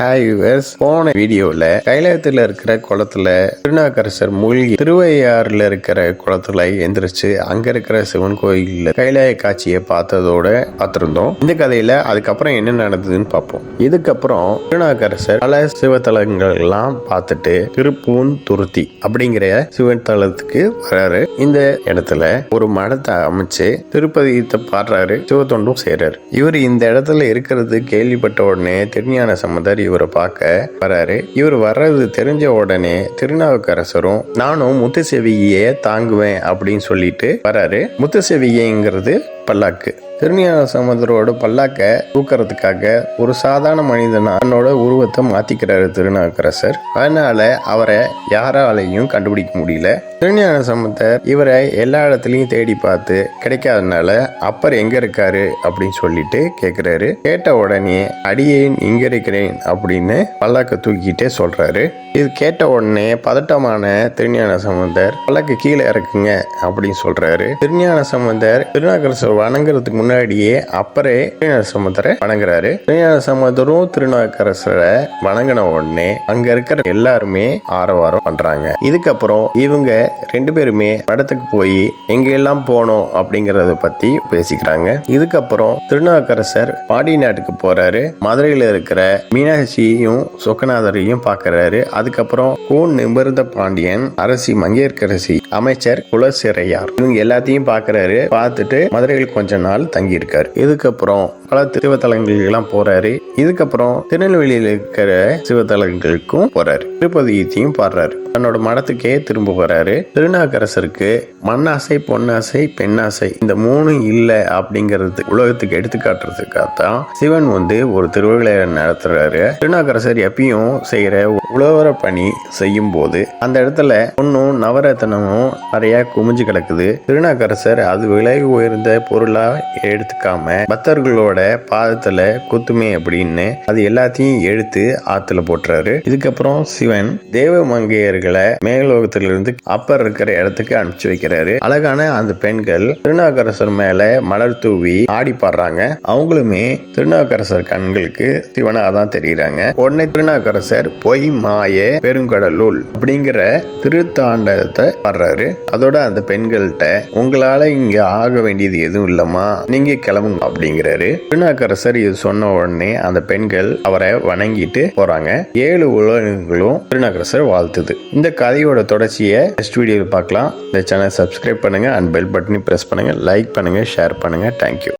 Hi viewers, போன வீடியோவில் கைலாயத்தில் இருக்கிற குளத்துல திருநாவுக்கரசர் மூழ்கி திருவையாறுல இருக்கிற குளத்துல எந்திரிச்சு அங்க இருக்கிற சிவன் கோயில்ல கைலாய காட்சியை பார்த்திருந்தோம். இந்த கதையில அதுக்கப்புறம் என்ன நடந்ததுன்னு பார்ப்போம். இதுக்கப்புறம் திருநாவுக்கரசர் பல சிவத்தலங்கள் எல்லாம் பார்த்துட்டு திருப்பூன் துருத்தி அப்படிங்கிற சிவன் தலத்துக்கு வர்றாரு. இந்த இடத்துல ஒரு மடத்தை அமைச்சு திருப்பதியத்தை பாடுறாரு, சிவத்தொண்டும் செய்யறாரு. இவர் இந்த இடத்துல இருக்கிறது கேள்விப்பட்ட உடனே திருஞான சம்பந்தர் இவரை பார்க்க வராரு. இவர் வர்றது தெரிஞ்ச உடனே திருநாவுக்கரசரும் நானும் முத்துச்செவியை தாங்குவேன் அப்படின்னு சொல்லிட்டு வராரு. முத்துச்செவியைங்கிறது பல்லாக்கு. திருஞான சம்பந்தரோட பல்லாக்க தூக்கிறதுக்காக ஒரு சாதாரண மனிதனா தன்னோட உருவத்தை மாத்திக்கிறாரு திருநாவுக்கரசர். அதனால அவரை யாராலையும் கண்டுபிடிக்க முடியல. திருஞான சம்பந்தர் இவரை எல்லா இடத்துலயும் தேடி பார்த்து கிடைக்காதனால அப்பர் எங்க இருக்காரு அப்படின்னு சொல்லிட்டு கேக்குறாரு. கேட்ட உடனே அடியேன் இங்க இருக்கிறேன் அப்படின்னு பல்லாக்க தூக்கிட்டே சொல்றாரு. இது கேட்ட உடனே பதட்டமான திருஞான சம்பந்தர் பல்லாக்கு கீழே இறக்குங்க அப்படின்னு சொல்றாரு. திருஞான சம்பந்தர் திருநாவுக்கரசர் வணங்குறதுக்கு முன்னாடியே அப்பரே திருஞான சம்பந்தரை வணங்குறாரு. திருஞான சம்பந்தரும் திருநாவுக்கரசரை வணங்கின உடனே அங்க இருக்கிற எல்லாருமே ஆரவாரம் பண்றாங்க. இதுக்கப்புறம் இவங்க ரெண்டு பேருமே மடத்துக்கு போய் எங்க எல்லாம் போனோம் அப்படிங்கறத பத்தி பேசிக்கிறாங்க. இதுக்கப்புறம் திருநாவுக்கரசர் பாடி நாட்டுக்கு போறாரு. மதுரையில இருக்கிற மீனாட்சியையும் சொக்கநாதரையும் பாக்குறாரு. அதுக்கப்புறம் கூன் நிமிர்ந்த பாண்டியன், அரசி மங்கையர்க்கரசி, அமைச்சர் குலசிறையார் இவங்க எல்லாத்தையும் பாக்குறாரு. பார்த்துட்டு மதுரையில் கொஞ்ச நாள் தங்கி இருக்காரு. இதுக்கப்புறம் பல சிவத்தலங்களுக்கு எல்லாம் போறாரு. இதுக்கப்புறம் திருநெல்வேலியில் இருக்கிற சிவத்தலங்களுக்கும் போறாரு. திருப்பதியத்தையும் பாடுறாரு. தன்னோட மடத்துக்கே திரும்ப வராரு. திருநாவுக்கரசருக்கு மண்ணாசை, பொன்னாசை, பெண்ணாசை இந்த மூணு இல்ல அப்படிங்கறது உலகத்துக்கு எடுத்துக்காட்டுறதுக்காகத்தான் சிவன் ஒரு திருவிழா நடத்துறாரு. திருநாவுக்கரசர் எப்பயும் செய்யற உழவர பணி செய்யும் போது அந்த இடத்துல ஒன்னும் நவரத்தனமும் நிறைய குமிஞ்சு கிடக்குது. திருநாவுக்கரசர் அது விலை உயர்ந்த பொருளா எடுத்துக்காம பக்தர்களோட பாதத்துல குத்துமே அப்படின்னு அது எல்லாத்தையும் எடுத்து ஆத்துல போட்டுறாரு. இதுக்கப்புறம் சிவன் தேவ மங்கையர்களை மேலோகத்திலிருந்து அப்பர் இருக்கிற இடத்துக்கு அனுப்பிச்சு வைக்கிறாரு. அழகான அந்த பெண்கள் திருநாவுக்கரசர் மேல மலர் தூவி ஆடி பாடுறாங்க. அவங்களுமே திருநாவுக்கரசர் கண்களுக்கு சிவனாதான் தெரியுறாங்க. உடனே திருநாவுக்கரசர் பொய் மாய பெருங்கடலுள் அப்படிங்கிற திருத்தாண்டத்தை பாடுறாரு. அதோட அந்த பெண்கள்கிட்ட உங்களால இங்க ஆக வேண்டியது எதுவும் இல்லம்மா, நீங்க கிளம்புங்க அப்படிங்கிறாரு. திருநாவுக்கரசர் இது சொன்ன உடனே அந்த பெண்கள் அவரை வணங்கிட்டு போறாங்க. 7 உலகங்களும் திருநாவுக்கரசர் வாழ்த்துது. இந்த கதையோட தொடர்ச்சியை நெக்ஸ்ட் வீடியோவில் பார்க்கலாம். இந்த சேனல் சப்ஸ்கிரைப் பண்ணுங்க அண்ட் பெல் பட்டனை பிரஸ் பண்ணுங்க, லைக் பண்ணுங்க, ஷேர் பண்ணுங்க. தேங்க்யூ.